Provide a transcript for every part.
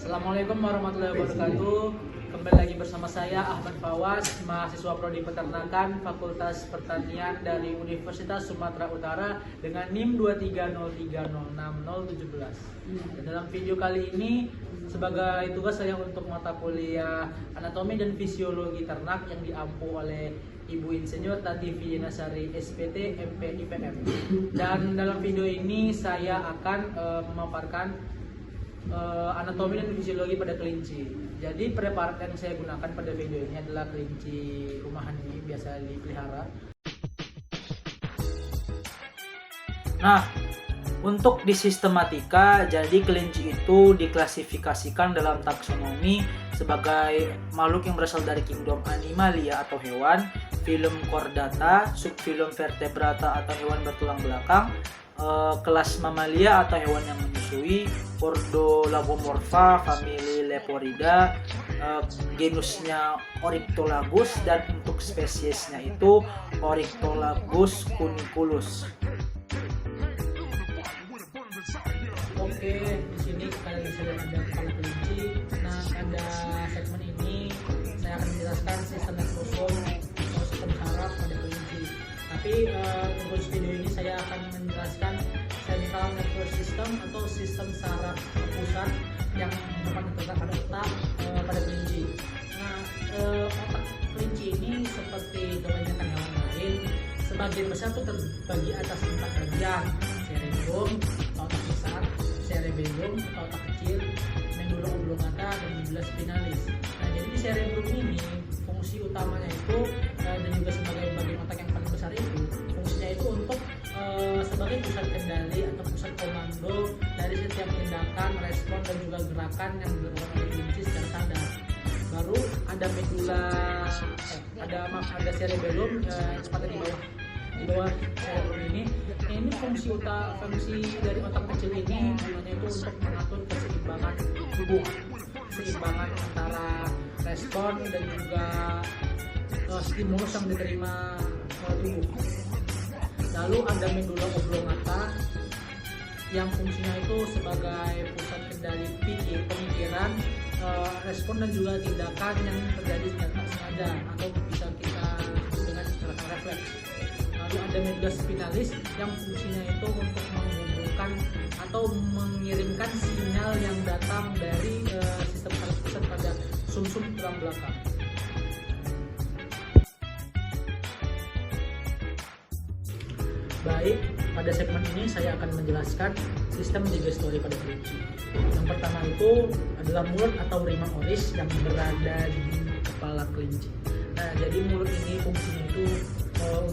Assalamualaikum warahmatullahi wabarakatuh. Kembali lagi bersama saya Ahmad Fawaz, mahasiswa Prodi Peternakan Fakultas Pertanian dari Universitas Sumatera Utara dengan NIM 230306017. Dan dalam video kali ini sebagai tugas saya untuk mata kuliah Anatomi dan Fisiologi Ternak yang diampu oleh Ibu Insinyur Tati Vidyanasari SPT MP IPM. Dan dalam video ini saya akan memaparkan anatomi dan fisiologi pada kelinci. Jadi preparat yang saya gunakan pada video ini adalah kelinci rumahan ini biasa dipelihara. Nah, untuk di sistematika, jadi kelinci itu diklasifikasikan dalam taksonomi sebagai makhluk yang berasal dari kingdom Animalia atau hewan, filum Chordata, subfilum Vertebrata atau hewan bertulang belakang, kelas Mamalia atau hewan yang menyusui, ordo Lagomorpha, famili Leporida, genusnya Oryctolagus, dan untuk spesiesnya itu Oryctolagus cuniculus. Oke, di sini kalian bisa lihat ada kepala kelinci. Nah, pada segmen ini saya akan menjelaskan sistem nekrosom atau sistem saraf pada kelinci. Tapi untuk video ini saya akan menjelaskan central nervous system atau sistem saraf pusat yang dapat terletak pada otak pada kelinci. Nah, otak kelinci ini seperti kebanyakan hewan lain, sebagian besar itu terbagi atas 4 bagian: cerebrum atau otak besar, cerebellum atau otak kecil, medulla oblongata, dan medulla spinalis. Nah, jadi di cerebrum ini fungsi utamanya itu dan juga sebagai bagian otak yang paling besar itu fungsinya itu untuk sebagai pusat kendali atau pusat komando dari setiap tindakan, respon, dan juga gerakan yang dilakukan oleh kelinci secara sadar. Baru ada medulla, ada cerebellum tepatnya di bawah cerebrum ini. Ini fungsi dari otak kecil ini namanya itu untuk mengatur keseimbangan tubuh, keseimbangan antara respon dan juga stimulus yang diterima tubuh. Lalu ada medulla oblongata yang fungsinya itu sebagai pusat kendali pemikiran, respon, dan juga tindakan yang terjadi secara tak sengaja atau bisa kita sebut dengan gerakan refleks. Lalu ada medulla spinalis yang fungsinya itu untuk menghubungkan atau mengirimkan sinyal yang datang dari sistem saraf pusat pada sumsum tulang belakang. Baik, pada segmen ini saya akan menjelaskan sistem digestori pada kelinci. Yang pertama itu adalah mulut atau rima oris yang berada di kepala kelinci. Nah, jadi mulut ini fungsinya itu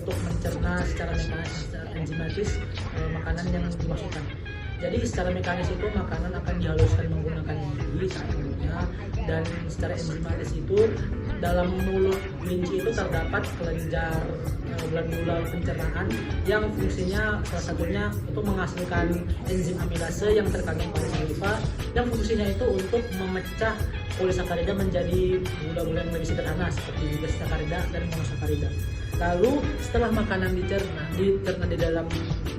untuk mencerna secara mekanis, secara enzimatis makanan yang dimasukkan. Jadi secara mekanis itu makanan akan dihaluskan menggunakan gigi saat mulutnya, dan secara enzimatis itu dalam mulut kelinci itu terdapat kelenjar glandula pencernaan yang fungsinya salah satunya untuk menghasilkan enzim amilase yang terkandung pada saliva, yang fungsinya itu untuk memecah polisakarida menjadi gula-gula yang lebih sederhana seperti disakarida dan monosakarida. Lalu setelah makanan dicerna di dalam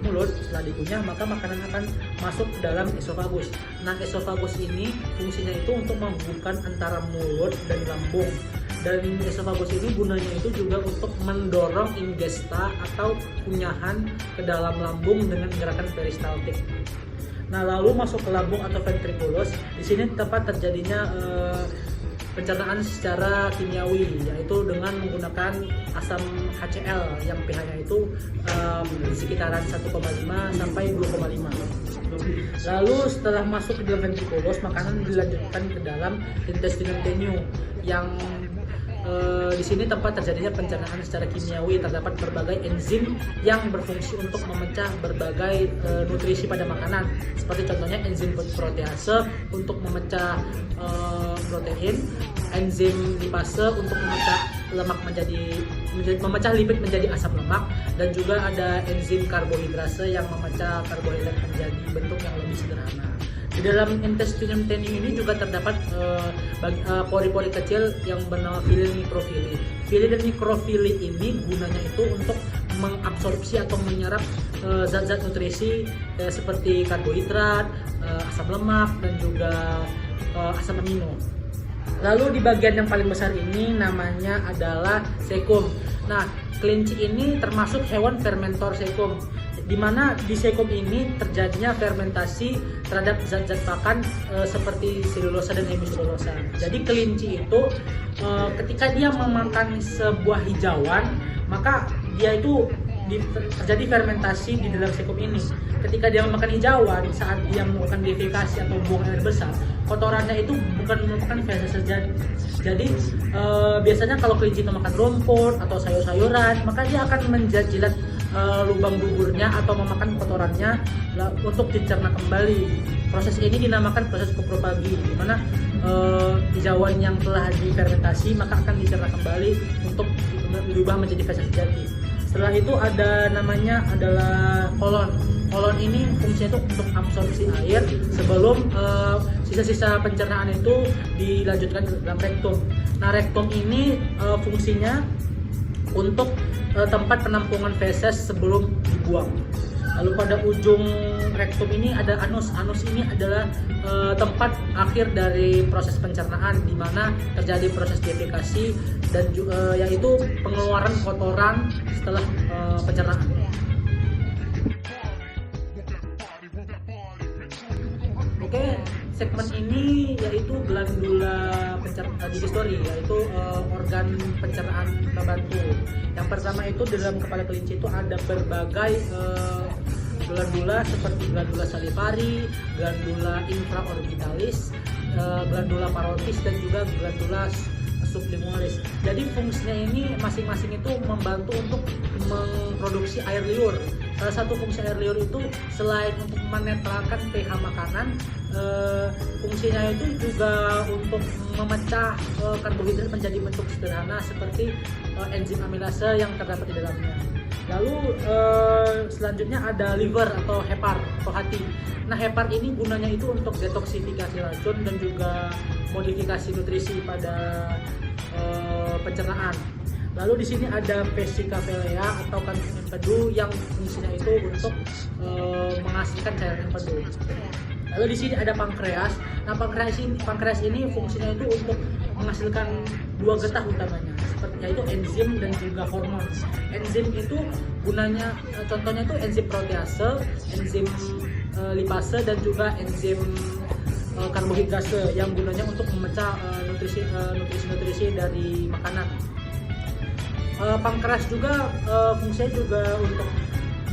mulut, setelah dikunyah, maka makanan akan masuk ke dalam esofagus. Nah, esofagus ini fungsinya itu untuk menghubungkan antara mulut dan lambung. Dan esofagus ini gunanya itu juga untuk mendorong ingesta atau kunyahan ke dalam lambung dengan gerakan peristaltik. Nah, lalu masuk ke lambung atau ventriculus. Di sini tempat terjadinya pencernaan secara kimiawi, yaitu dengan menggunakan asam HCl yang pH-nya itu sekitaran 1,5 sampai 2,5. Lalu setelah masuk ke dalam ventriculus, makanan dilanjutkan ke dalam intestinum tenue yang di sini tempat terjadinya pencernaan secara kimiawi. Terdapat berbagai enzim yang berfungsi untuk memecah berbagai nutrisi pada makanan, seperti contohnya enzim protease untuk memecah protein, enzim lipase untuk memecah memecah lipid menjadi asam lemak, dan juga ada enzim karbohidrase yang memecah karbohidrat menjadi bentuk yang lebih sederhana. Di dalam intestinum tenue ini juga terdapat pori-pori kecil yang bernama fili dan mikrofili. Fili dan mikrofili ini gunanya itu untuk mengabsorpsi atau menyerap zat-zat nutrisi seperti karbohidrat, asam lemak, dan juga asam amino. Lalu di bagian yang paling besar ini namanya adalah sekum. Nah, kelinci ini termasuk hewan fermentor sekum, di mana di sekum ini terjadinya fermentasi terhadap zat-zat pakan seperti selulosa dan hemiselulosa. Jadi kelinci itu ketika dia memakan sebuah hijauan, maka dia itu terjadi fermentasi di dalam sekum ini. Ketika dia memakan hijauan, saat dia melakukan defekasi atau buang air besar, kotorannya itu bukan merupakan feses sejati. Jadi biasanya kalau kelinci itu makan rumput atau sayur-sayuran, maka dia akan menjilat lubang buburnya atau memakan kotorannya untuk dicerna kembali. Proses ini dinamakan proses koprofagi, di mana hijauan yang telah difermentasi maka akan dicerna kembali untuk diubah menjadi feses sejati. Setelah itu ada namanya adalah kolon. Kolon ini fungsinya itu untuk absorpsi air sebelum sisa-sisa pencernaan itu dilanjutkan ke dalam rektum. Nah, rektum ini fungsinya untuk tempat penampungan feses sebelum dibuang. Lalu pada ujung rektum ini ada anus. Anus ini adalah tempat akhir dari proses pencernaan, di mana terjadi proses defekasi dan yaitu pengeluaran kotoran setelah pencernaan. Oke, segmen ini yaitu glandula digestori, yaitu organ pencernaan pembantu. Yang pertama itu di dalam kepala kelinci itu ada berbagai glandula seperti glandula salivari, glandula infraorbitalis, glandula parotis dan juga glandula sublimalis. Jadi fungsinya ini masing-masing itu membantu untuk memproduksi air liur. Salah satu fungsi air liur itu selain untuk menetralkan pH makanan, fungsinya itu juga untuk memecah karbohidrat menjadi bentuk sederhana seperti enzim amilase yang terdapat di dalamnya. Lalu selanjutnya ada liver atau hepar atau hati. Nah, hepar ini gunanya itu untuk detoksifikasi racun dan juga modifikasi nutrisi pada pencernaan. Lalu di sini ada vesica velea atau kantung empedu yang fungsinya itu untuk menghasilkan cairan empedu. Lalu di sini ada pankreas. Nah, pankreas ini fungsinya itu untuk menghasilkan dua getah utamanya, yaitu enzim dan juga hormon. Enzim itu gunanya, contohnya itu enzim protease, enzim lipase dan juga enzim karbohidrase yang gunanya untuk memecah nutrisi dari makanan. Pankreas juga fungsinya juga untuk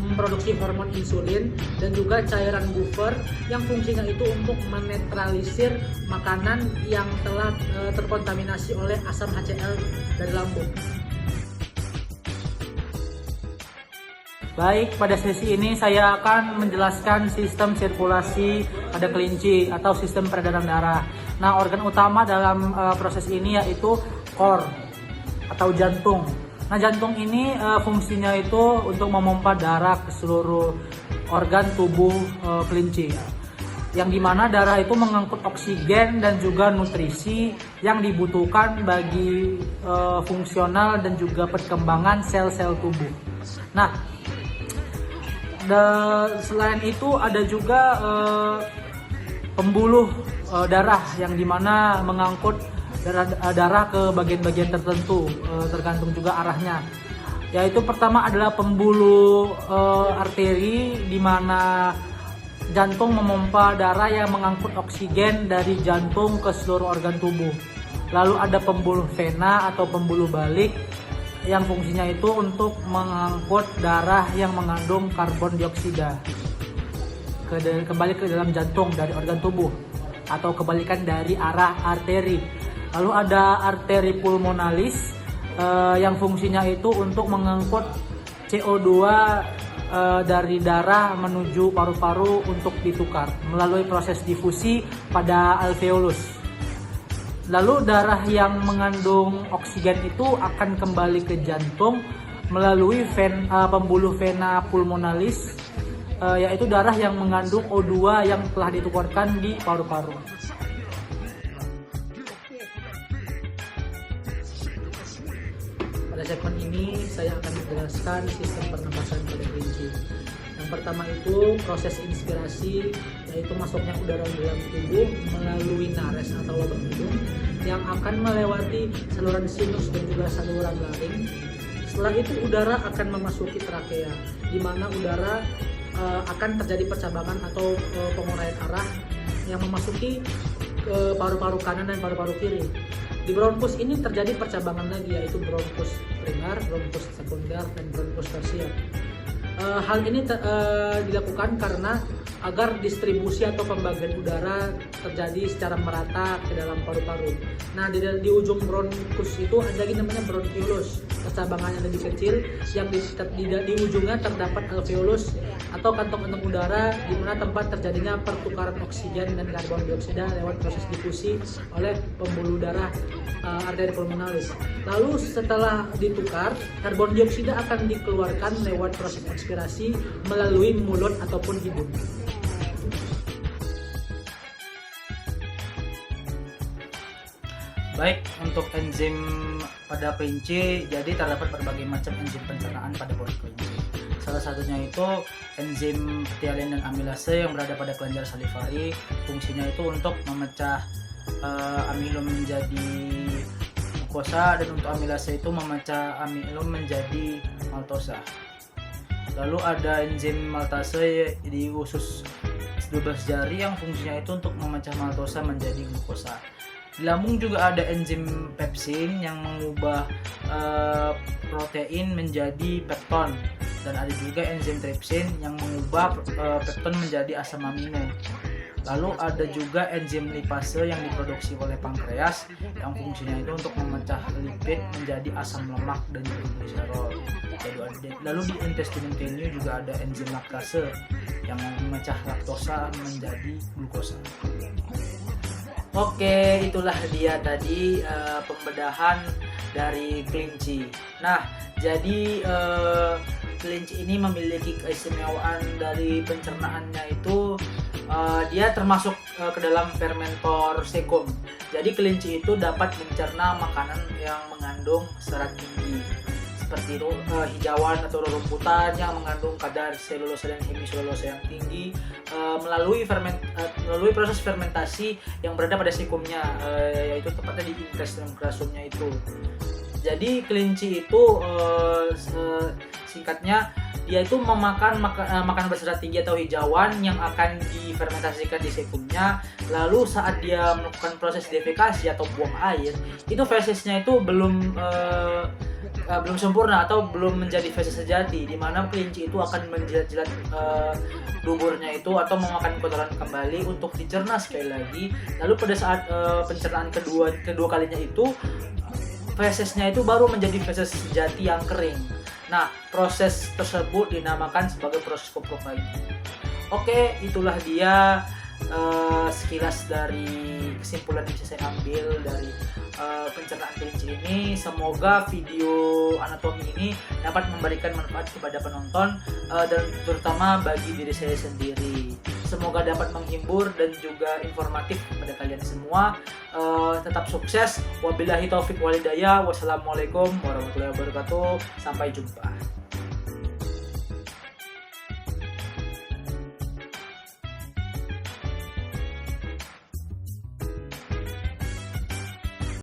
memproduksi hormon insulin dan juga cairan buffer yang fungsinya itu untuk menetralisir makanan yang telah terkontaminasi oleh asam HCl dari lambung. Baik, pada sesi ini saya akan menjelaskan sistem sirkulasi pada kelinci atau sistem peredaran darah. Nah, organ utama dalam proses ini yaitu core atau jantung. Nah, jantung ini fungsinya itu untuk memompa darah ke seluruh organ tubuh kelinci, yang dimana darah itu mengangkut oksigen dan juga nutrisi yang dibutuhkan bagi fungsional dan juga perkembangan sel-sel tubuh. Nah, selain itu ada juga pembuluh darah yang dimana mengangkut darah ke bagian-bagian tertentu, tergantung juga arahnya. Yaitu pertama adalah pembuluh arteri, di mana jantung memompa darah yang mengangkut oksigen dari jantung ke seluruh organ tubuh. Lalu ada pembuluh vena atau pembuluh balik yang fungsinya itu untuk mengangkut darah yang mengandung karbon dioksida kembali ke dalam jantung dari organ tubuh, atau kebalikan dari arah arteri. Lalu ada arteri pulmonalis yang fungsinya itu untuk mengangkut CO2 dari darah menuju paru-paru untuk ditukar melalui proses difusi pada alveolus. Lalu darah yang mengandung oksigen itu akan kembali ke jantung melalui pembuluh vena pulmonalis, yaitu darah yang mengandung O2 yang telah ditukarkan di paru-paru. Pada segmen ini saya akan menjelaskan sistem pernapasan pada kelinci. Yang pertama itu proses inspirasi, yaitu masuknya udara dalam tubuh melalui nares atau lubang hidung yang akan melewati saluran sinus dan juga saluran laring. Setelah itu udara akan memasuki trakea, di mana udara akan terjadi percabangan atau penguraian arah yang memasuki ke paru-paru kanan dan paru-paru kiri. Di bronkus ini terjadi percabangan lagi, yaitu bronkus primer, bronkus sekunder, dan bronkus tersier. Hal ini dilakukan karena agar distribusi atau pembagian udara terjadi secara merata ke dalam paru-paru. Nah, di ujung bronkus itu ada lagi namanya bronkiolus, percabangan yang lebih kecil yang di ujungnya terdapat alveolus atau kantong-kantong udara di mana tempat terjadinya pertukaran oksigen dan karbon dioksida lewat proses difusi oleh pembuluh darah arteri pulmonalis. Lalu setelah ditukar, karbon dioksida akan dikeluarkan lewat proses ekspirasi melalui mulut ataupun hidung. Baik, untuk enzim pada kelinci, jadi terdapat berbagai macam enzim pencernaan pada body kelinci. Salah satunya itu enzim phthalate dan amilase yang berada pada kelenjar salivari. Fungsinya itu untuk memecah amilum menjadi glukosa, dan untuk amilase itu memecah amilum menjadi maltosa. Lalu ada enzim maltase di usus 12 jari yang fungsinya itu untuk memecah maltosa menjadi glukosa. Di lambung juga ada enzim pepsin yang mengubah protein menjadi pepton, dan ada juga enzim tripsin yang mengubah pepton menjadi asam amino. Lalu ada juga enzim lipase yang diproduksi oleh pankreas yang fungsinya itu untuk memecah lipid menjadi asam lemak dan gliserol. Lalu di intestinum tenue juga ada enzim laktase yang memecah laktosa menjadi glukosa. Oke, itulah dia tadi pembedahan dari kelinci. Nah, jadi kelinci ini memiliki keistimewaan dari pencernaannya itu dia termasuk ke dalam fermentor sekum. Jadi kelinci itu dapat mencerna makanan yang mengandung serat tinggi seperti hijauan atau rumputan yang mengandung kadar selulosa dan hemiselulosa yang tinggi melalui proses fermentasi yang berada pada sekumnya, yaitu tepatnya di intestinum grassumnya itu. Jadi kelinci itu singkatnya dia itu memakan makanan berserat tinggi atau hijauan yang akan difermentasikan di sekumnya. Lalu saat dia melakukan proses defekasi atau buang air, itu fesesnya itu belum sempurna atau belum menjadi feses sejati, di mana kelinci itu akan menjilat-jilat duburnya itu atau memakan kotoran kembali untuk dicerna sekali lagi. Lalu pada saat pencernaan kedua kalinya itu fesesnya itu baru menjadi feses sejati yang kering. Nah, proses tersebut dinamakan sebagai proses coprophaging. Oke, itulah dia sekilas dari kesimpulan yang bisa saya ambil dari pencernaan kelinci ini. Semoga video anatomi ini dapat memberikan manfaat kepada penonton dan terutama bagi diri saya sendiri. Semoga dapat menghibur dan juga informatif kepada kalian semua. Tetap sukses. Wabillahi taufik walhidayah. Wassalamualaikum warahmatullahi wabarakatuh. Sampai jumpa.